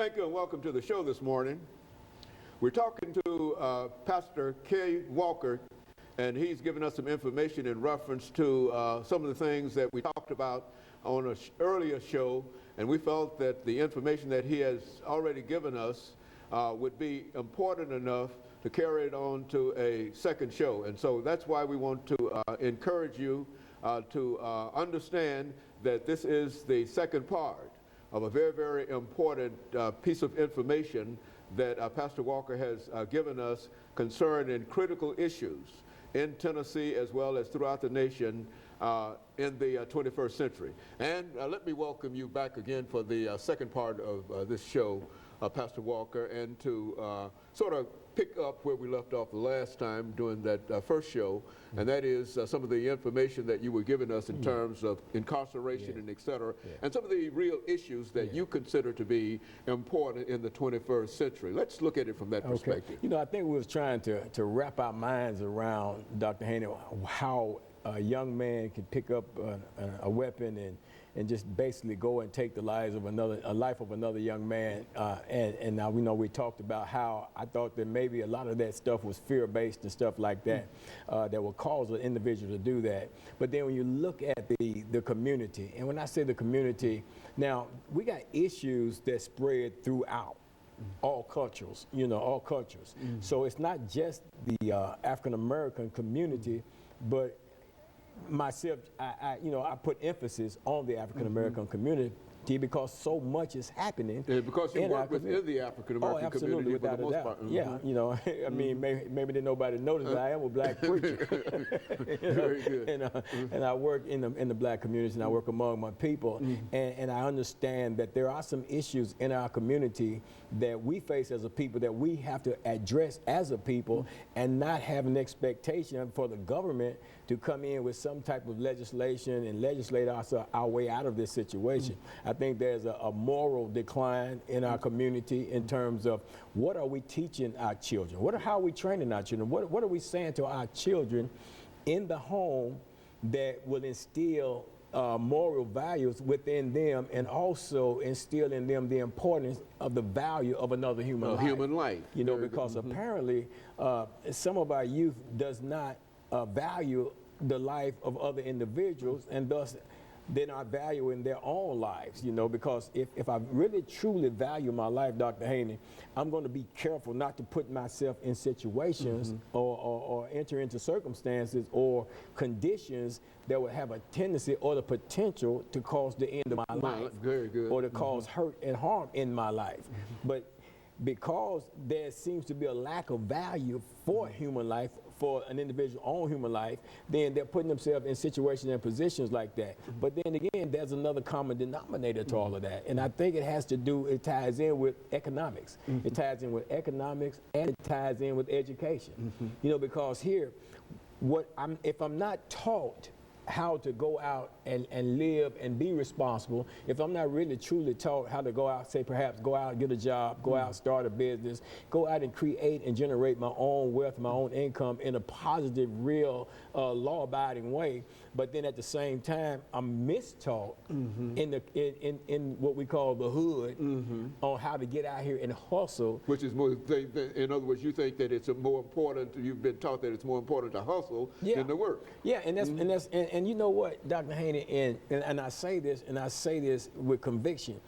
Thank you and welcome to the show this morning. We're talking to Pastor KWalker, and he's given us some information in reference to some of the things that we talked about on an earlier show, and we felt that the information that he has already given us would be important enough to carry it on to a second show. And so that's why we want to encourage you to understand that this is the second part of a very, very important piece of information that Pastor Walker has given us concerning critical issues in Tennessee as well as throughout the nation in the 21st century. And let me welcome you back again for the second part of this show, Pastor Walker, and to sort of pick up where we left off the last time during that first show, and that is some of the information that you were giving us in terms of incarceration and et cetera, and some of the real issues that you consider to be important in the 21st century. Let's look at it from that perspective. You know, I think we was trying to wrap our minds around, Dr. Haney, how a young man can pick up a weapon and just basically go and take the life of another young man. And now we know we talked about how I thought that maybe a lot of that stuff was fear-based and stuff like that, that would cause an individual to do that. But then when you look at the community, and when I say the community, now we got issues that spread throughout all cultures, you know, all cultures. So it's not just the African-American community, but myself, I put emphasis on the African-American community because so much is happening. Yeah, because you work within the African-American community for the most part. Yeah, you know, I mean, maybe didn't nobody notice that I am a black preacher. Very good. And I work in the black community, and I work among my people, and I understand that there are some issues in our community that we face as a people that we have to address as a people, and not have an expectation for the government to come in with some type of legislation and legislate our way out of this situation. I think there's a moral decline in our community in terms of what are we teaching our children? How are we training our children? What are we saying to our children in the home that will instill moral values within them, and also instill in them the importance of the value of another human life. You know, because apparently some of our youth does not value the life of other individuals, and thus they're not valuing their own lives, you know, because if I really truly value my life, Dr. Haney, I'm going to be careful not to put myself in situations or enter into circumstances or conditions that would have a tendency or the potential to cause the end of my life. Very good. Or to cause hurt and harm in my life. But because there seems to be a lack of value for human life, for an individual's own human life, then they're putting themselves in situations and positions like that. But then again, there's another common denominator to all of that. And I think it ties in with economics. It ties in with economics, and it ties in with education. You know, because here, if I'm not taught how to go out and live and be responsible, if I'm not really truly taught how to go out, say perhaps go out and get a job, go out, start a business, go out and create and generate my own wealth, my own income in a positive, real, law-abiding way, but then at the same time, I'm mistaught in what we call the hood on how to get out here and hustle. Which is more, in other words, you think that it's more important, you've been taught that it's more important to hustle than to work. Yeah, and you know what, Dr. Haney, and I say this with conviction,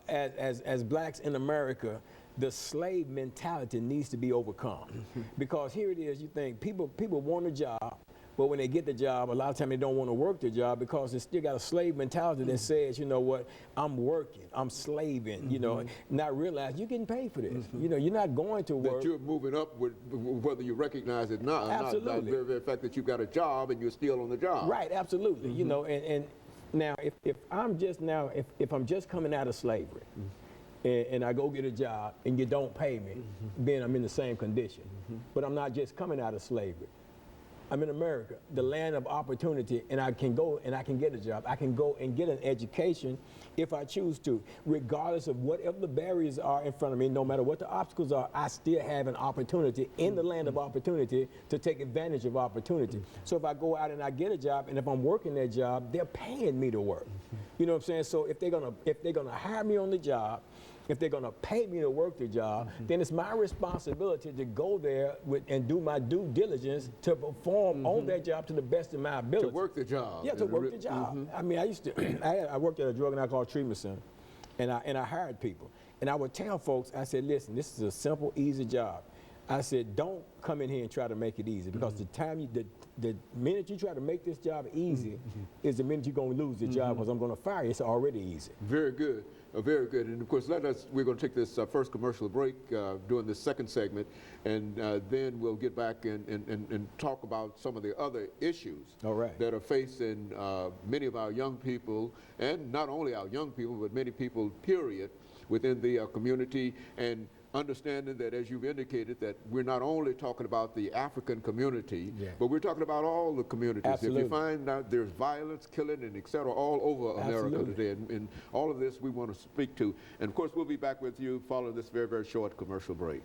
as blacks in America, the slave mentality needs to be overcome. Because here it is, you think people want a job, but when they get the job, a lot of times they don't want to work the job because they still got a slave mentality that says, you know what, I'm working, I'm slaving, you know, not realize you're getting paid for this. You know, you're not going to work. That you're moving up with, whether you recognize it or not. Absolutely. Not the very, very fact that you've got a job and you're still on the job. Right, absolutely. You know, and now if I'm just coming out of slavery, and I go get a job and you don't pay me, then I'm in the same condition. But I'm not just coming out of slavery. I'm in America, the land of opportunity, and I can go and I can get a job. I can go and get an education if I choose to, regardless of whatever the barriers are in front of me, no matter what the obstacles are, I still have an opportunity in the land of opportunity to take advantage of opportunity. So if I go out and I get a job, and if I'm working that job, they're paying me to work. You know what I'm saying? So if they're gonna hire me on the job, if they're going to pay me to work the job, then it's my responsibility to go there and do my due diligence to perform on that job to the best of my ability. To work the job. Yeah, to work the job. I mean, I used to, I worked at a drug and alcohol treatment center, and I hired people. And I would tell folks, I said, listen, this is a simple, easy job. I said, don't come in here and try to make it easy, because the minute you try to make this job easy is the minute you're going to lose the job, because I'm going to fire you. It's already easy. Very good. Very good. And of course, we're going to take this first commercial break during this second segment, and then we'll get back and talk about some of the other issues that are facing many of our young people, and not only our young people, but many people, period, within the community, and understanding that, as you've indicated, that we're not only talking about the African community, but we're talking about all the communities. Absolutely. If you find out there's violence, killing, and et cetera all over America today, and all of this we want to speak to. And of course, we'll be back with you following this very, very short commercial break.